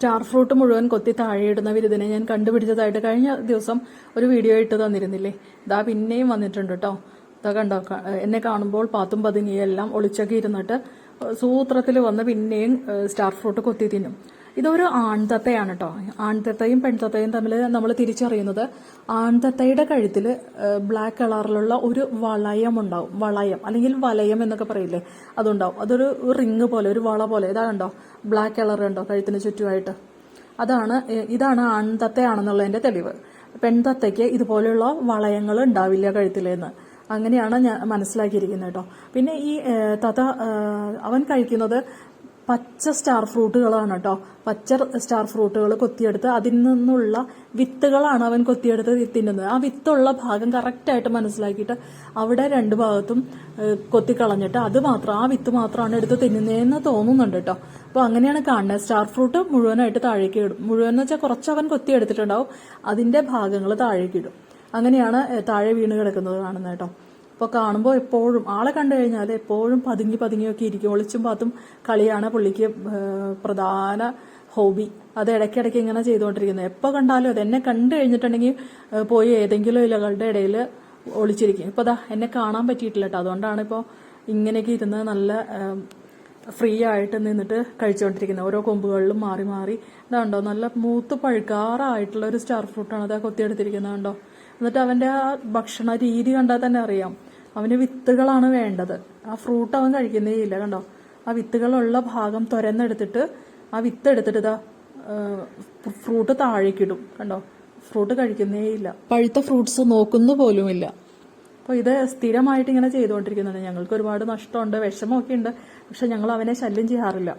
Star fruit മുഴുവൻ കൊത്തി താഴെയിടുന്ന വിരുദിനെ ഞാൻ കണ്ടുപിടിച്ചതായിട്ട് കഴിഞ്ഞ ദിവസം ഒരു വീഡിയോ ഇട്ട് തന്നിരുന്നില്ലേ. ഇതാ പിന്നെയും വന്നിട്ടുണ്ട് കേട്ടോ. ഇതാ കണ്ടോ, എന്നെ കാണുമ്പോൾ പാത്തും പതിനിയെല്ലാം ഒളിച്ചൊക്കെ ഇരുന്നിട്ട് സൂത്രത്തിൽ വന്ന് പിന്നെയും സ്റ്റാർ ഫ്രൂട്ട് കൊത്തി തിന്നും. ഇതൊരു ആൺതത്തയാണ് കേട്ടോ. ആൺതത്തയും പെൺതത്തയും തമ്മിൽ നമ്മൾ തിരിച്ചറിയുന്നത് ആൺതത്തയുടെ കഴുത്തിൽ ബ്ലാക്ക് കളറിലുള്ള ഒരു വളയം ഉണ്ടാവും. വളയം അല്ലെങ്കിൽ വലയം എന്നൊക്കെ പറയില്ലേ, അതുണ്ടാവും. അതൊരു റിങ് പോലെ, ഒരു വള പോലെ. ഇതാ കണ്ടോ, ബ്ലാക്ക് കളർ ഉണ്ടോ കഴുത്തിന് ചുറ്റുമായിട്ട്. ഇതാണ് ആൺതത്തയാണെന്നുള്ളതിന്റെ തെളിവ്. പെൺതത്തയ്ക്ക് ഇതുപോലെയുള്ള വളയങ്ങൾ ഉണ്ടാവില്ല കഴുത്തിലെന്ന്. അങ്ങനെയാണ് ഞാൻ മനസ്സിലാക്കിയിരിക്കുന്നത് കേട്ടോ. പിന്നെ ഈ തത്ത അവൻ കഴിക്കുന്നത് പച്ച സ്റ്റാർ ഫ്രൂട്ടുകളാണ് കേട്ടോ. പച്ച സ്റ്റാർ ഫ്രൂട്ടുകൾ കൊത്തിയെടുത്ത് അതിൽ നിന്നുള്ള വിത്തുകളാണ് അവൻ കൊത്തിയെടുത്ത് തിന്നുന്നത്. ആ വിത്തുള്ള ഭാഗം കറക്റ്റായിട്ട് മനസ്സിലാക്കിയിട്ട് അവിടെ രണ്ട് ഭാഗത്തും കൊത്തിക്കളഞ്ഞിട്ട് ആ വിത്ത് മാത്രമാണ് എടുത്ത് തിന്നുന്നതെന്ന് തോന്നുന്നുണ്ട് കേട്ടോ. അപ്പോൾ അങ്ങനെയാണ് കാണുന്നത്. സ്റ്റാർ ഫ്രൂട്ട് മുഴുവനായിട്ട് താഴേക്ക് ഇടും. മുഴുവൻ എന്ന് വെച്ചാൽ കുറച്ച് അവൻ കൊത്തിയെടുത്തിട്ടുണ്ടാവും, അതിന്റെ ഭാഗങ്ങൾ താഴേക്ക് ഇടും. അങ്ങനെയാണ് താഴെ വീണ് കിടക്കുന്നത് കാണുന്നത് കേട്ടോ. അപ്പോൾ കാണുമ്പോൾ എപ്പോഴും ആളെ കണ്ടു കഴിഞ്ഞാൽ എപ്പോഴും പതുങ്ങിയൊക്കെ ഇരിക്കും. ഒളിച്ചും പാത്തും കളിയാണ് പുള്ളിക്ക് പ്രധാന ഹോബി. അത് ഇടയ്ക്കിടയ്ക്ക് ഇങ്ങനെ ചെയ്തുകൊണ്ടിരിക്കുന്നത്. എപ്പോൾ കണ്ടാലും അത് എന്നെ കണ്ടു കഴിഞ്ഞിട്ടുണ്ടെങ്കിൽ പോയി ഏതെങ്കിലും ഇലകളുടെ ഇടയിൽ ഒളിച്ചിരിക്കും. ഇപ്പോൾ എന്നെ കാണാൻ പറ്റിയിട്ടില്ല കേട്ടോ. അതുകൊണ്ടാണ് ഇപ്പോൾ ഇങ്ങനെയൊക്കെ ഇരുന്ന് നല്ല ഫ്രീ ആയിട്ട് നിന്നിട്ട് കഴിച്ചുകൊണ്ടിരിക്കുന്നത്. ഓരോ കൊമ്പുകളിലും മാറി മാറി. ഇതാണ്ടോ, നല്ല മൂത്ത് പഴുക്കാറായിട്ടുള്ള ഒരു സ്റ്റാർ ഫ്രൂട്ടാണ് അത് കൊത്തിയെടുത്തിരിക്കുന്നത് കണ്ടോ. എന്നിട്ട് അവന്റെ ആ ഭക്ഷണ രീതി കണ്ടാൽ തന്നെ അറിയാം, അവന് വിത്തുകളാണ് വേണ്ടത്. ആ ഫ്രൂട്ട് അവൻ കഴിക്കുന്നേ ഇല്ല കണ്ടോ. ആ വിത്തുകളുള്ള ഭാഗം തുരന്നെടുത്തിട്ട് ആ വിത്ത് എടുത്തിട്ട് ഇതാ ഫ്രൂട്ട് താഴേക്കിടും കണ്ടോ. ഫ്രൂട്ട് കഴിക്കുന്നേ ഇല്ല, പഴുത്ത ഫ്രൂട്ട്സ് നോക്കുന്നു പോലുമില്ല. അപ്പോൾ ഇത് സ്ഥിരമായിട്ട് ഇങ്ങനെ ചെയ്തുകൊണ്ടിരിക്കുന്നുണ്ട്. ഞങ്ങൾക്ക് ഒരുപാട് നഷ്ടമുണ്ട്, വിഷമമൊക്കെ ഉണ്ട്. പക്ഷെ ഞങ്ങൾ അവനെ ശല്യം ചെയ്യാറില്ല.